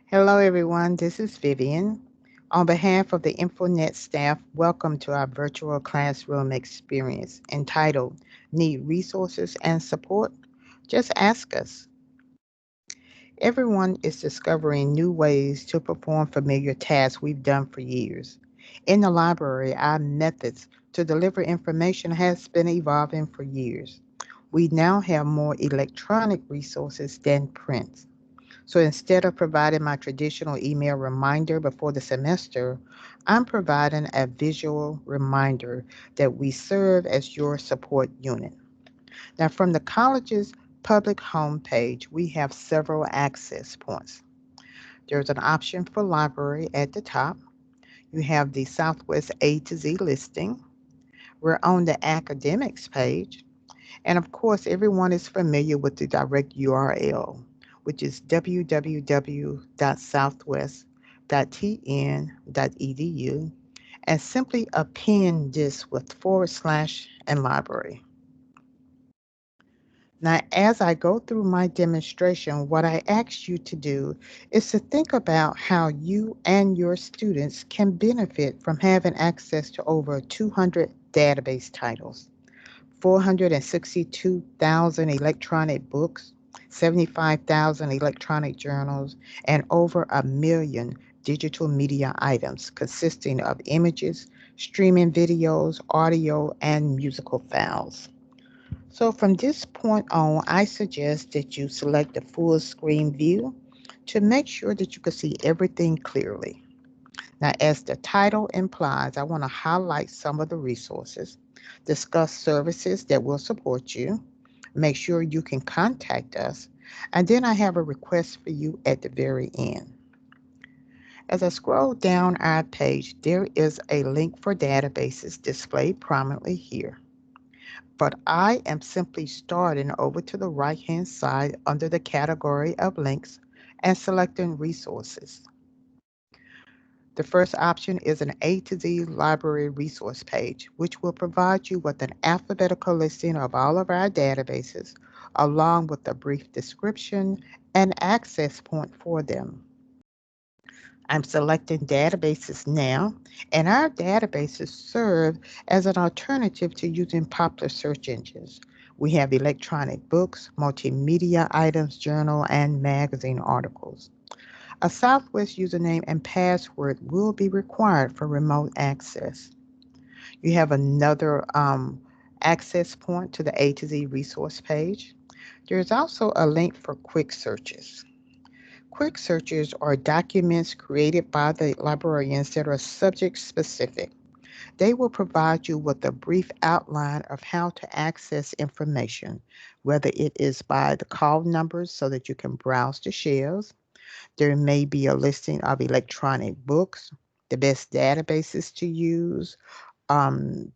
Hello, everyone. This is Vivian. On behalf of the InfoNet staff, welcome to our virtual classroom experience entitled Need Resources and Support? Just ask us. Everyone is discovering new ways to perform familiar tasks we've done for years. In the library, our methods to deliver information has been evolving for years. We now have more electronic resources than print. So instead of providing my traditional email reminder before the semester, I'm providing a visual reminder that we serve as your support unit. Now, from the college's public homepage, we have several access points. There's an option for library at the top. You have the Southwest A to Z listing. We're on the academics page. And of course, everyone is familiar with the direct URL, which is www.southwest.tn.edu, and simply append this with forward slash and library. Now, as I go through my demonstration, what I ask you to do is to think about how you and your students can benefit from having access to over 200 database titles, 462,000 electronic books, 75,000 electronic journals, and over a million digital media items consisting of images, streaming videos, audio, and musical files. So from this point on, I suggest that you select the full screen view to make sure that you can see everything clearly. Now, as the title implies, I want to highlight some of the resources, discuss services that will support you, make sure you can contact us, and then I have a request for you at the very end. As I scroll down our page, there is a link for databases displayed prominently here. But I am simply starting over to the right-hand side under the category of links and selecting resources. The first option is an A to Z library resource page, which will provide you with an alphabetical listing of all of our databases, along with a brief description and access point for them. I'm selecting databases now, and our databases serve as an alternative to using popular search engines. We have electronic books, multimedia items, journal, and magazine articles. A Southwest username and password will be required for remote access. You have another access point to the A to Z resource page. There's also a link for quick searches. Quick searches are documents created by the librarians that are subject specific. They will provide you with a brief outline of how to access information, whether it is by the call numbers so that you can browse the shelves. There may be a listing of electronic books, the best databases to use,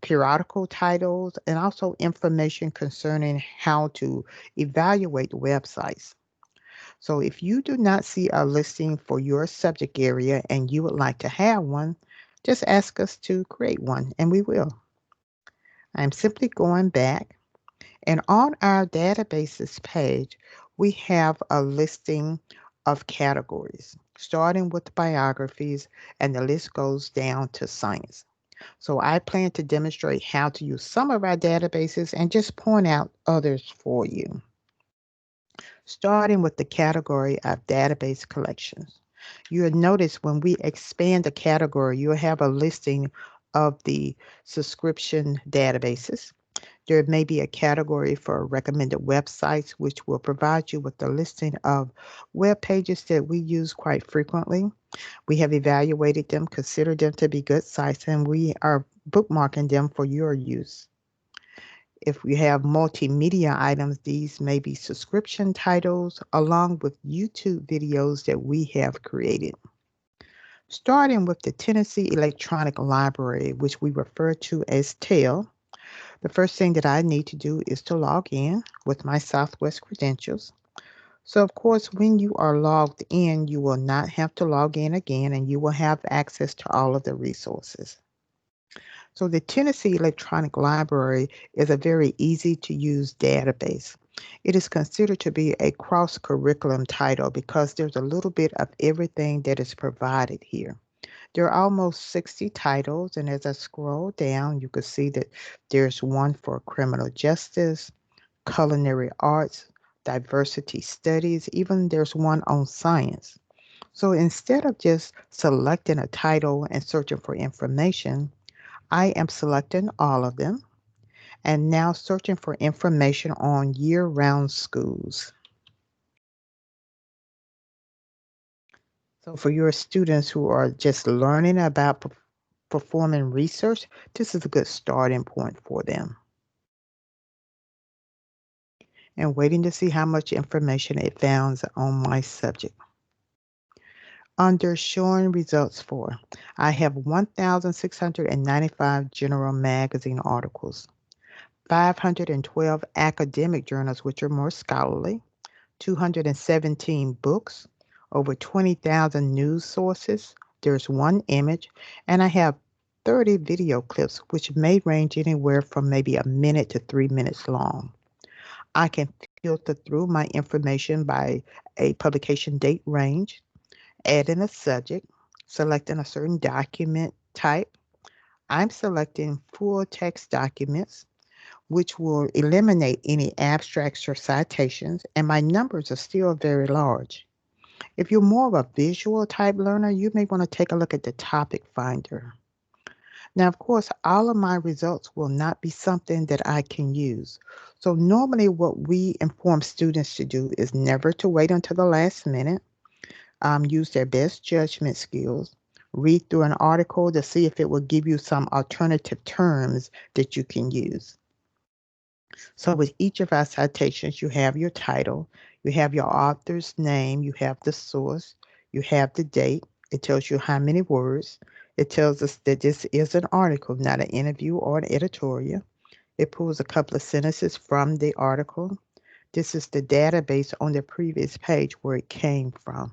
periodical titles, and also information concerning how to evaluate websites. So if you do not see a listing for your subject area and you would like to have one, just ask us to create one and we will. I'm simply going back, and on our databases page, we have a listing of categories, starting with biographies, and the list goes down to science. So I plan to demonstrate how to use some of our databases and just point out others for you, starting with the category of database collections. You'll notice when we expand the category, you'll have a listing of the subscription databases. There may be a category for recommended websites, which will provide you with a listing of web pages that we use quite frequently. We have evaluated them, considered them to be good sites, and we are bookmarking them for your use. If we have multimedia items, these may be subscription titles along with YouTube videos that we have created. Starting with the Tennessee Electronic Library, which we refer to as TEL, the first thing that I need to do is to log in with my Southwest credentials. So, of course, when you are logged in, you will not have to log in again and you will have access to all of the resources. So, the Tennessee Electronic Library is a very easy to use database. It is considered to be a cross-curriculum title because there's a little bit of everything that is provided here. There are almost 60 titles, and as I scroll down, you can see that there's one for criminal justice, culinary arts, diversity studies, even there's one on science. So instead of just selecting a title and searching for information, I am selecting all of them and now searching for information on year-round schools. So for your students who are just learning about performing research, this is a good starting point for them. And waiting to see how much information it found on my subject. Under showing results for, I have 1,695 general magazine articles, 512 academic journals, which are more scholarly, 217 books, over 20,000 news sources. There's one image, and I have 30 video clips, which may range anywhere from maybe a minute to 3 minutes long. I can filter through my information by a publication date range, add in a subject, selecting a certain document type. I'm selecting full text documents, which will eliminate any abstracts or citations, and my numbers are still very large. If you're more of a visual type learner, you may want to take a look at the topic finder. Now, of course, all of my results will not be something that I can use. So normally what we inform students to do is never to wait until the last minute, use their best judgment skills, read through an article to see if it will give you some alternative terms that you can use. So with each of our citations, you have your title, you have your author's name, you have the source, you have the date. It tells you how many words. It tells us that this is an article, not an interview or an editorial. It pulls a couple of sentences from the article. This is the database on the previous page where it came from.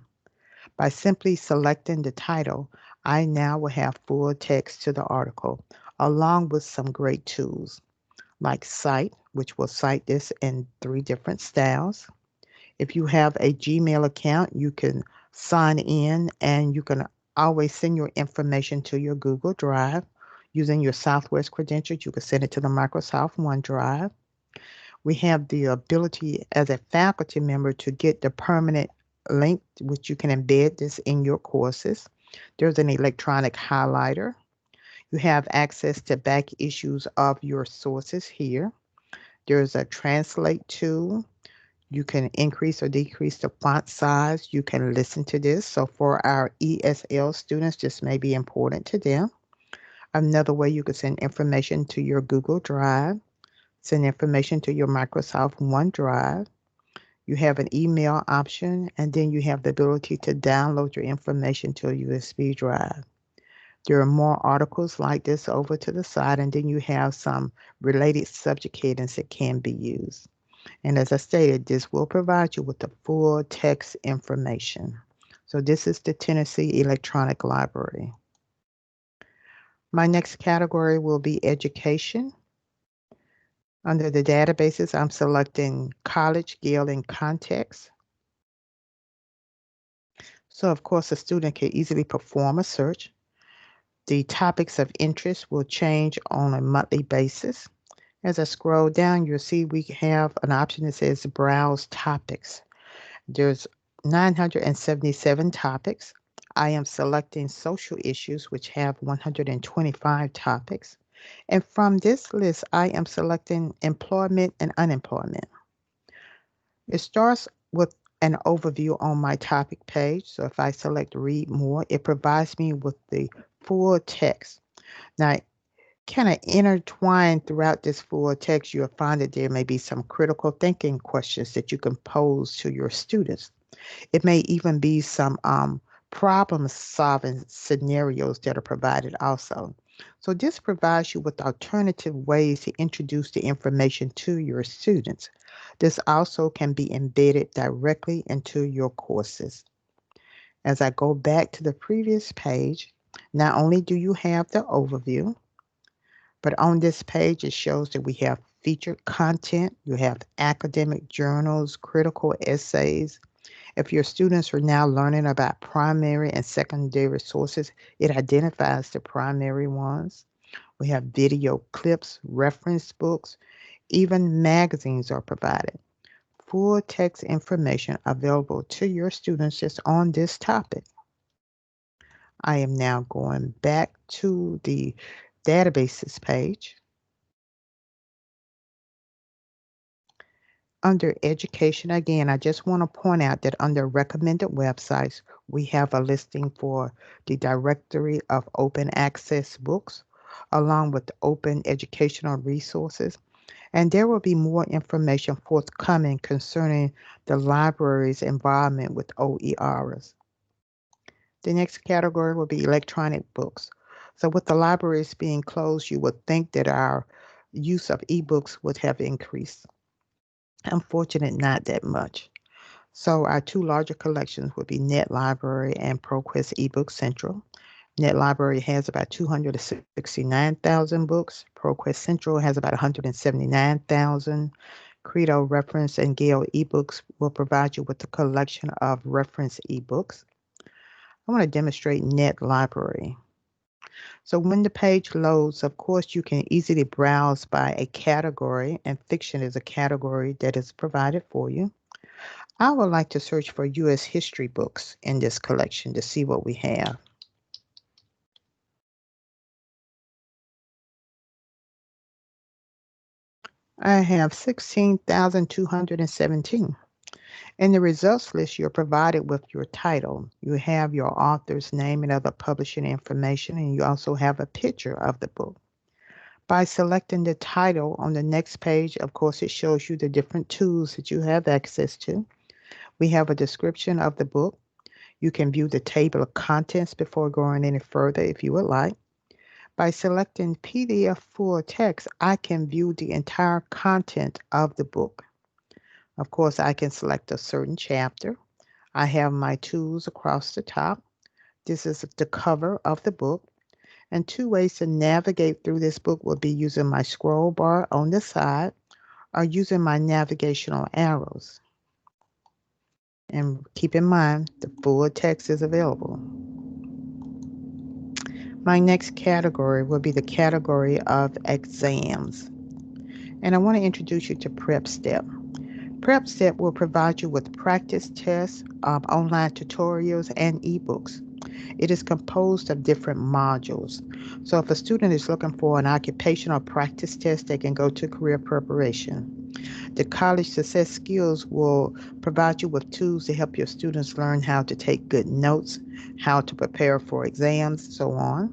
By simply selecting the title, I now will have full text to the article, along with some great tools like Cite, which will cite this in 3 different styles. If you have a Gmail account, you can sign in and you can always send your information to your Google Drive. Using your Southwest credentials, you can send it to the Microsoft OneDrive. We have the ability as a faculty member to get the permanent link, which you can embed this in your courses. There's an electronic highlighter. You have access to back issues of your sources here. There's a translate tool. You can increase or decrease the font size. You can listen to this. So for our ESL students, this may be important to them. Another way you can send information to your Google Drive, send information to your Microsoft OneDrive. You have an email option, and then you have the ability to download your information to a USB drive. There are more articles like this over to the side, and then you have some related subject headings that can be used. And as I stated, this will provide you with the full text information. So this is the Tennessee Electronic Library. My next category will be education. Under the databases, I'm selecting college, Gale, and context. So of course, a student can easily perform a search. The topics of interest will change on a monthly basis. As I scroll down, you'll see we have an option that says Browse Topics. There's 977 topics. I am selecting social issues, which have 125 topics. And from this list, I am selecting employment and unemployment. It starts with an overview on my topic page. So if I select Read More, it provides me with the full text. Now, kind of intertwined throughout this full text, you'll find that there may be some critical thinking questions that you can pose to your students. It may even be some problem-solving scenarios that are provided also. So this provides you with alternative ways to introduce the information to your students. This also can be embedded directly into your courses. As I go back to the previous page, not only do you have the overview, but on this page, it shows that we have featured content. You have academic journals, critical essays. If your students are now learning about primary and secondary sources, it identifies the primary ones. We have video clips, reference books, even magazines are provided. Full text information available to your students just on this topic. I am now going back to the databases page. Under education, again, I just want to point out that under recommended websites, we have a listing for the directory of open access books, along with open educational resources. And there will be more information forthcoming concerning the library's involvement with OERs. The next category will be electronic books. So with the libraries being closed, you would think that our use of ebooks would have increased. Unfortunately, not that much. So our two larger collections would be Net Library and ProQuest eBook Central. Net Library has about 269,000 books. ProQuest Central has about 179,000. Credo Reference and Gale eBooks will provide you with a collection of reference ebooks. I want to demonstrate Net Library. So when the page loads, of course, you can easily browse by a category, and fiction is a category that is provided for you. I would like to search for U.S. history books in this collection to see what we have. I have 16,217. In the results list, you're provided with your title. You have your author's name and other publishing information, and you also have a picture of the book. By selecting the title on the next page, of course, it shows you the different tools that you have access to. We have a description of the book. You can view the table of contents before going any further if you would like. By selecting PDF full text, I can view the entire content of the book. Of course, I can select a certain chapter. I have my tools across the top. This is the cover of the book. And two ways to navigate through this book will be using my scroll bar on the side or using my navigational arrows. And keep in mind, the full text is available. My next category will be the category of exams. And I want to introduce you to Prep Step. Prep Step will provide you with practice tests, online tutorials, and ebooks. It is composed of different modules. So if a student is looking for an occupational practice test, they can go to career preparation. The College Success Skills will provide you with tools to help your students learn how to take good notes, how to prepare for exams, so on.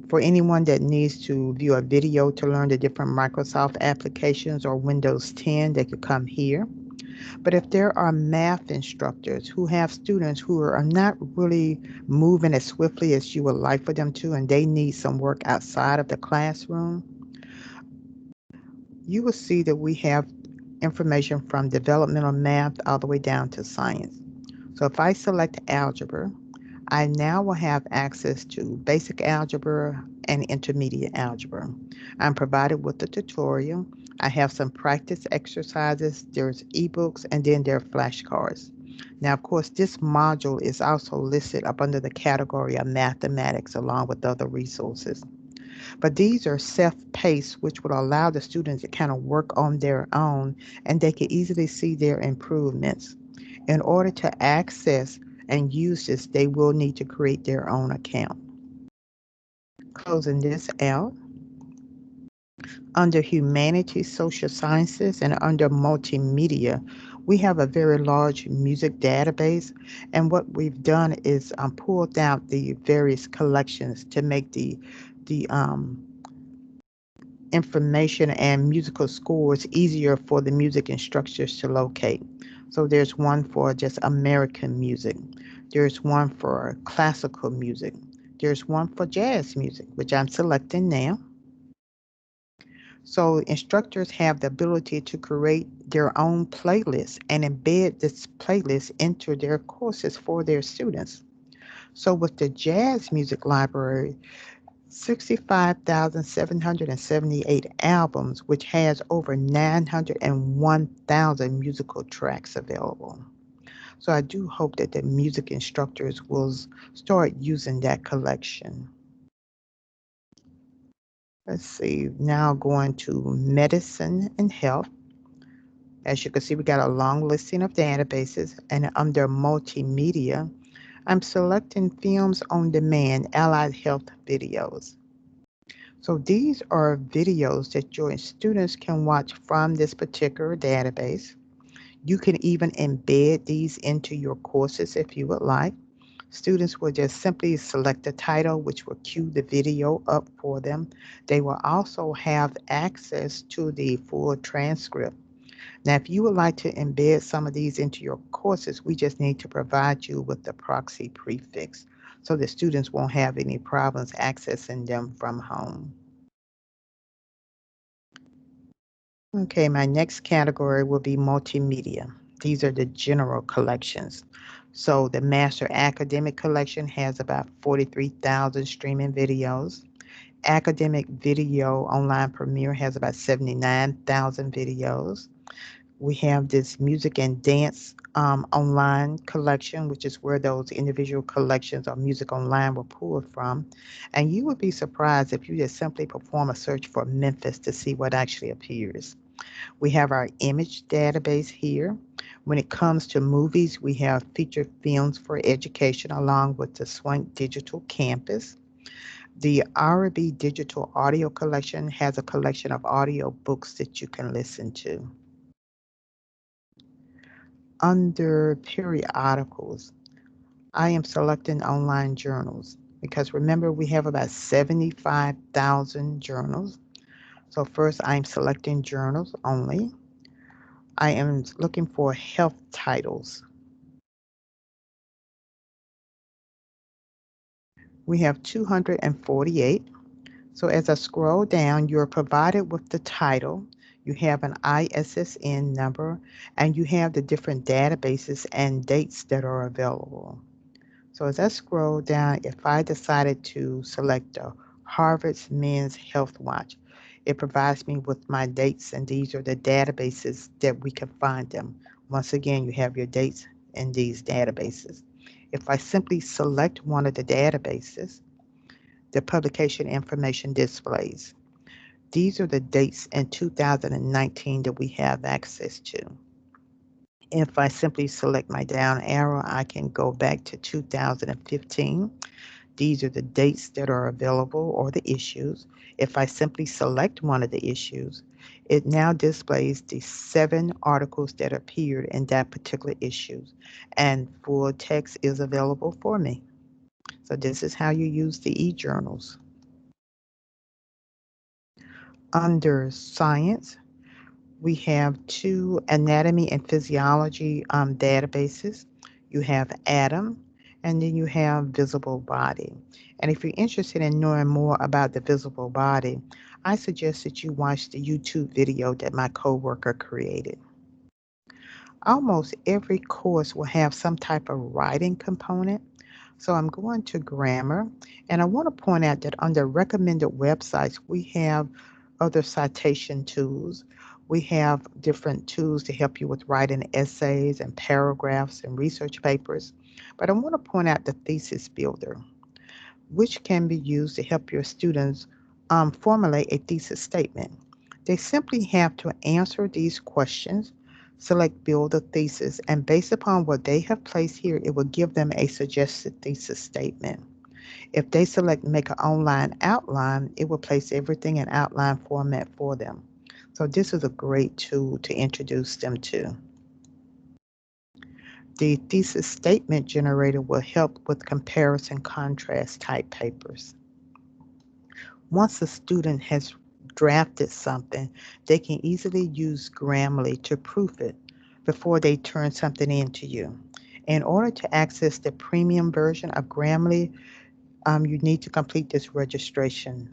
For anyone that needs to view a video to learn the different Microsoft applications or Windows 10, they could come here. But if there are math instructors who have students who are not really moving as swiftly as you would like for them to, and they need some work outside of the classroom, you will see that we have information from developmental math all the way down to science. So if I select algebra, I now will have access to basic algebra and intermediate algebra. I'm provided with a tutorial. I have some practice exercises, there's ebooks, and then there are flashcards. Now, of course, this module is also listed up under the category of mathematics along with other resources. But these are self-paced, which would allow the students to kind of work on their own, and they can easily see their improvements. In order to access and use this, they will need to create their own account. Closing this out, under humanities, social sciences, and under multimedia, we have a very large music database. And what we've done is pulled out the various collections to make the information and musical scores easier for the music instructors to locate. So there's one for just American music. There's one for classical music. There's one for jazz music, which I'm selecting now. So instructors have the ability to create their own playlist and embed this playlist into their courses for their students. So with the jazz music library, 65,778 albums, which has over 901,000 musical tracks available. So I do hope that the music instructors will start using that collection. Let's see, now going to medicine and health. As you can see, we got a long listing of databases, and under multimedia, I'm selecting films on demand, allied health videos. So these are videos that your students can watch from this particular database. You can even embed these into your courses if you would like. Students will just simply select the title, which will cue the video up for them. They will also have access to the full transcript. Now, if you would like to embed some of these into your courses, we just need to provide you with the proxy prefix so the students won't have any problems accessing them from home. Okay, my next category will be multimedia. These are the general collections. So the Master Academic Collection has about 43,000 streaming videos. Academic Video Online Premiere has about 79,000 videos. We have this Music and Dance Online collection, which is where those individual collections of music online were pulled from. And you would be surprised if you just simply perform a search for Memphis to see what actually appears. We have our image database here. When it comes to movies, we have featured films for education along with the Swank Digital Campus. The R&B Digital Audio Collection has a collection of audio books that you can listen to. Under periodicals, I am selecting online journals because remember we have about 75,000 journals. So first I'm selecting journals only. I am looking for health titles. We have 248. So as I scroll down, you're provided with the title, you have an ISSN number, and you have the different databases and dates that are available. So as I scroll down, if I decided to select the Harvard's Men's Health Watch, it provides me with my dates, and these are the databases that we can find them. Once again, you have your dates in these databases. If I simply select one of the databases, the publication information displays. These are the dates in 2019 that we have access to. If I simply select my down arrow, I can go back to 2015. These are the dates that are available or the issues. If I simply select one of the issues, it now displays the 7 articles that appeared in that particular issue, and full text is available for me. So this is how you use the e-journals. Under science, we have 2 anatomy and physiology databases. You have Atom, and then you have visible body. And if you're interested in knowing more about the visible body, I suggest that you watch the YouTube video that my coworker created. Almost every course will have some type of writing component. So I'm going to grammar, and I want to point out that under recommended websites, we have other citation tools. We have different tools to help you with writing essays and paragraphs and research papers. But I want to point out the thesis builder, which can be used to help your students formulate a thesis statement. They simply have to answer these questions, select build a thesis, and based upon what they have placed here, it will give them a suggested thesis statement. If they select make an online outline, it will place everything in outline format for them. So this is a great tool to introduce them to. The thesis statement generator will help with comparison contrast type papers. Once a student has drafted something, they can easily use Grammarly to proof it before they turn something in to you. In order to access the premium version of Grammarly, you need to complete this registration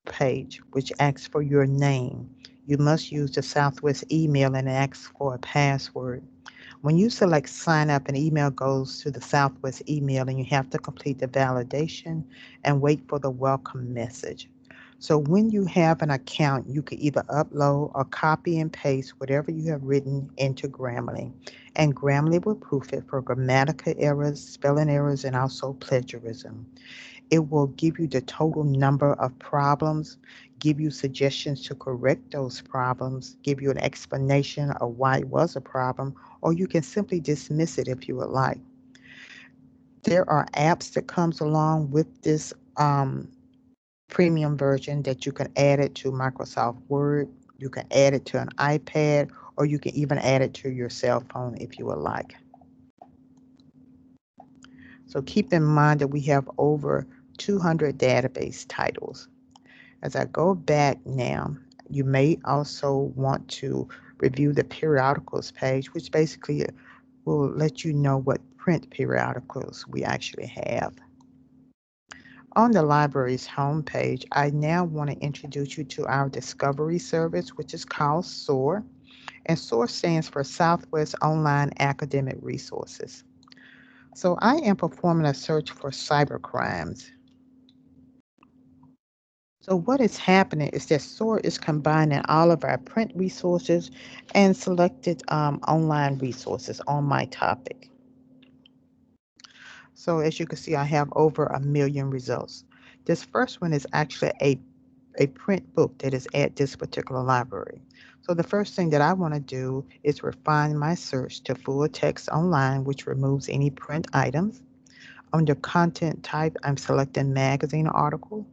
page, which asks for your name. You must use the Southwest email and asks for a password. When you select sign up, an email goes to the Southwest email and you have to complete the validation and wait for the welcome message. So when you have an account, you can either upload or copy and paste whatever you have written into Grammarly, and Grammarly will proof it for grammatical errors, spelling errors, and also plagiarism. It will give you the total number of problems, give you suggestions to correct those problems, give you an explanation of why it was a problem, or you can simply dismiss it if you would like. There are apps that comes along with this premium version that you can add it to Microsoft Word, you can add it to an iPad, or you can even add it to your cell phone if you would like. So keep in mind that we have over 200 database titles. As I go back now, you may also want to review the periodicals page, which basically will let you know what print periodicals we actually have. On the library's homepage, I now want to introduce you to our discovery service, which is called SOAR, and SOAR stands for Southwest Online Academic Resources. So I am performing a search for cybercrimes. So what is happening is that SOAR is combining all of our print resources and selected online resources on my topic. So as you can see, I have over 1 million results. This first one is actually a print book that is at this particular library. So the first thing that I want to do is refine my search to full text online, which removes any print items. Under content type, I'm selecting magazine article.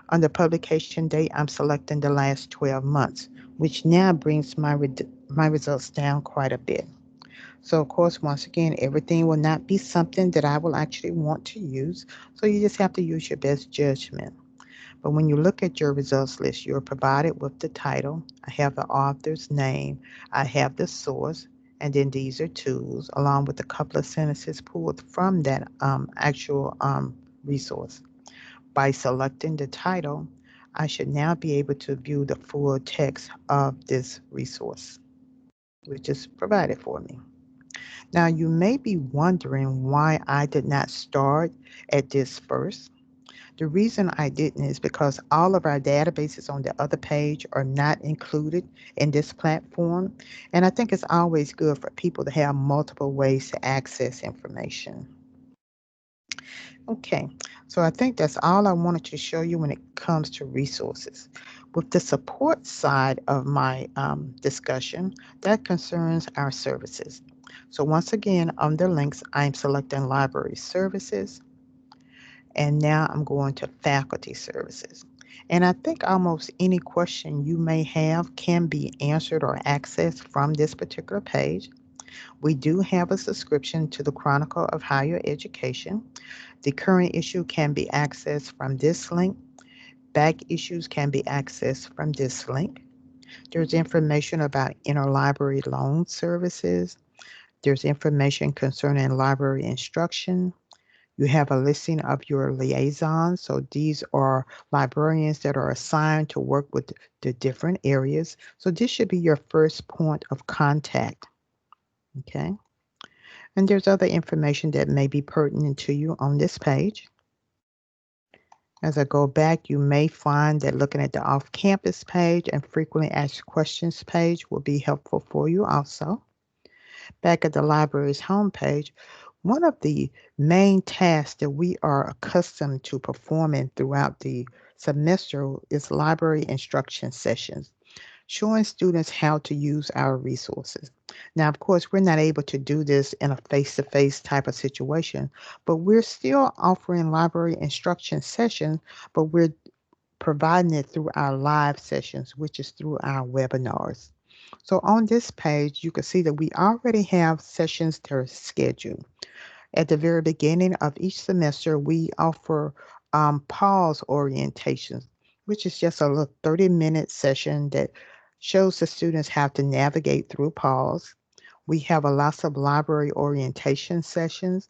Under publication date, I'm selecting the last 12 months, which now brings my results down quite a bit. So of course, once again, everything will not be something that I will actually want to use. So you just have to use your best judgment. But when you look at your results list, you're provided with the title. I have the author's name. I have the source. And then these are tools, along with a couple of sentences pulled from that actual resource. By selecting the title, I should now be able to view the full text of this resource, which is provided for me. Now, you may be wondering why I did not start at this first. The reason I didn't is because all of our databases on the other page are not included in this platform. And I think it's always good for people to have multiple ways to access information. Okay, so I think that's all I wanted to show you when it comes to resources. With the support side of my discussion, that concerns our services. So once again, under links, I'm selecting library services, and now I'm going to faculty services. And I think almost any question you may have can be answered or accessed from this particular page. We do have a subscription to the Chronicle of Higher Education. The current issue can be accessed from this link. Back issues can be accessed from this link. There's information about interlibrary loan services. There's information concerning library instruction. You have a listing of your liaisons. So these are librarians that are assigned to work with the different areas. So this should be your first point of contact. Okay. And there's other information that may be pertinent to you on this page. As I go back, you may find that looking at the off-campus page and frequently asked questions page will be helpful for you also. Back at the library's homepage, one of the main tasks that we are accustomed to performing throughout the semester is library instruction sessions, showing students how to use our resources. Now, of course, we're not able to do this in a face-to-face type of situation, but we're still offering library instruction sessions, but we're providing it through our live sessions, which is through our webinars. So on this page, you can see that we already have sessions that are scheduled. At the very beginning of each semester, we offer pause orientations, which is just a little 30-minute session that shows the students how to navigate through pause. We have a lots of library orientation sessions.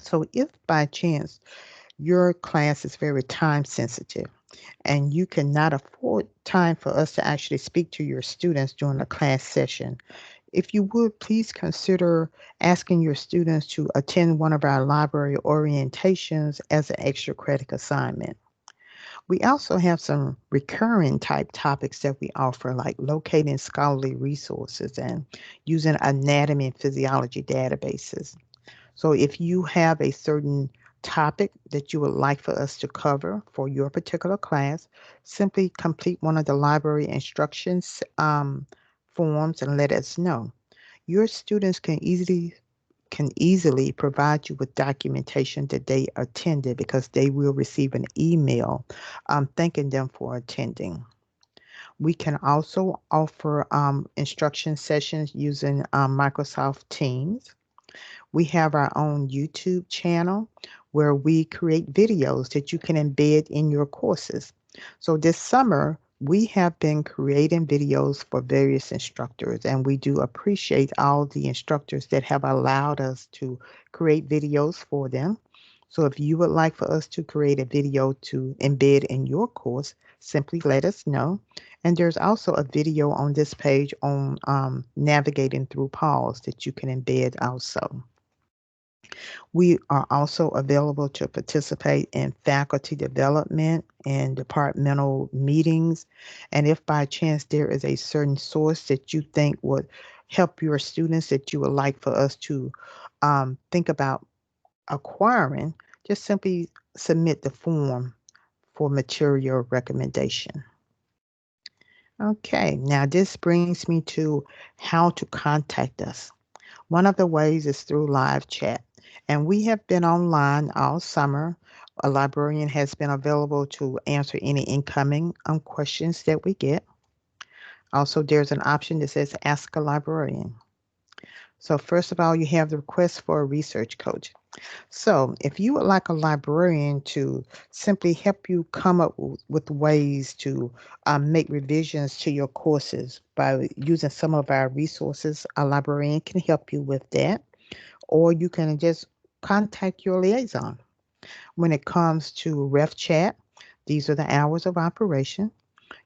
So if by chance your class is very time sensitive and you cannot afford time for us to actually speak to your students during the class session, If you would, please consider asking your students to attend one of our library orientations as an extra credit assignment. We also have some recurring type topics that we offer, like locating scholarly resources and using anatomy and physiology databases. So if you have a certain topic that you would like for us to cover for your particular class, simply complete one of the library instructions forms and let us know. Your students can easily provide you with documentation that they attended because they will receive an email thanking them for attending. We can also offer instruction sessions using Microsoft Teams. We have our own YouTube channel where we create videos that you can embed in your courses. So this summer, we have been creating videos for various instructors, and we do appreciate all the instructors that have allowed us to create videos for them. So if you would like for us to create a video to embed in your course, simply let us know. And there's also a video on this page on navigating through Pause that you can embed also. We are also available to participate in faculty development and departmental meetings. And if by chance there is a certain source that you think would help your students that you would like for us to think about acquiring, just simply submit the form for material recommendation. Okay, now this brings me to how to contact us. One of the ways is through live chat. And we have been online all summer. A librarian has been available to answer any incoming questions that we get. Also, there's an option that says Ask a Librarian. So, first of all, you have the request for a research coach. So, if you would like a librarian to simply help you come up with ways to make revisions to your courses by using some of our resources, a librarian can help you with that, or you can just contact your liaison. When it comes to Ref Chat, these are the hours of operation.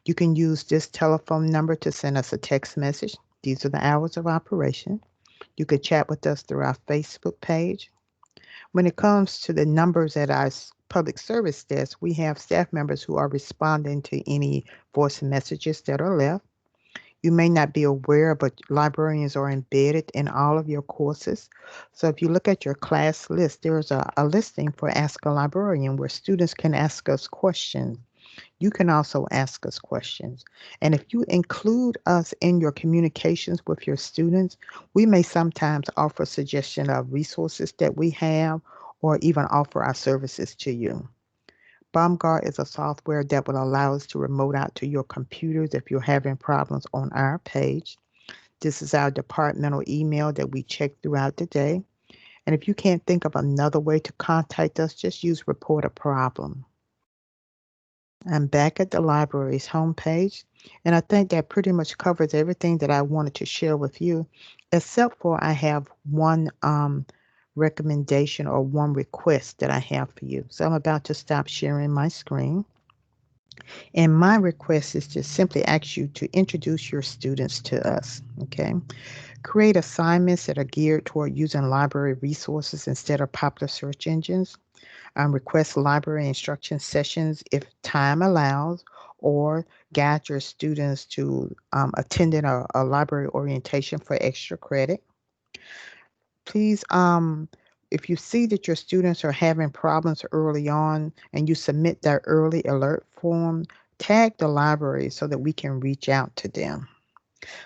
You can use this telephone number to send us a text message. These are the hours of operation. You could chat with us through our Facebook page. When it comes to the numbers at our public service desk, we have staff members who are responding to any voice messages that are left. You may not be aware, but librarians are embedded in all of your courses. So if you look at your class list, there's a listing for Ask a Librarian where students can ask us questions. You can also ask us questions. And if you include us in your communications with your students, we may sometimes offer suggestion of resources that we have or even offer our services to you. BombGuard is a software that will allow us to remote out to your computers if you're having problems on our page. This is our departmental email that we check throughout the day. And if you can't think of another way to contact us, just use Report a Problem. I'm back at the library's homepage, and I think that pretty much covers everything that I wanted to share with you, except for I have one recommendation or one request that I have for you. So I'm about to stop sharing my screen. And my request is to simply ask you to introduce your students to us, okay? Create assignments that are geared toward using library resources instead of popular search engines. Request library instruction sessions if time allows, or guide your students to attending a library orientation for extra credit. Please, if you see that your students are having problems early on and you submit that early alert form, tag the library so that we can reach out to them.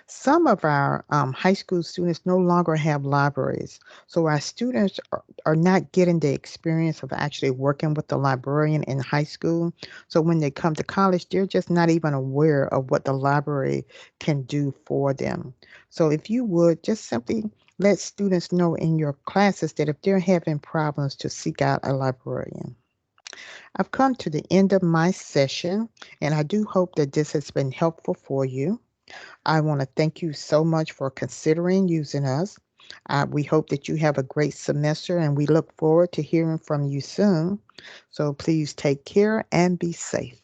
Some of our high school students no longer have libraries, so our students are not getting the experience of actually working with the librarian in high school. So when they come to college, they're just not even aware of what the library can do for them. So if you would just simply let students know in your classes that if they're having problems to seek out a librarian. I've come to the end of my session, and I do hope that this has been helpful for you. I want to thank you so much for considering using us. We hope that you have a great semester and we look forward to hearing from you soon. So please take care and be safe.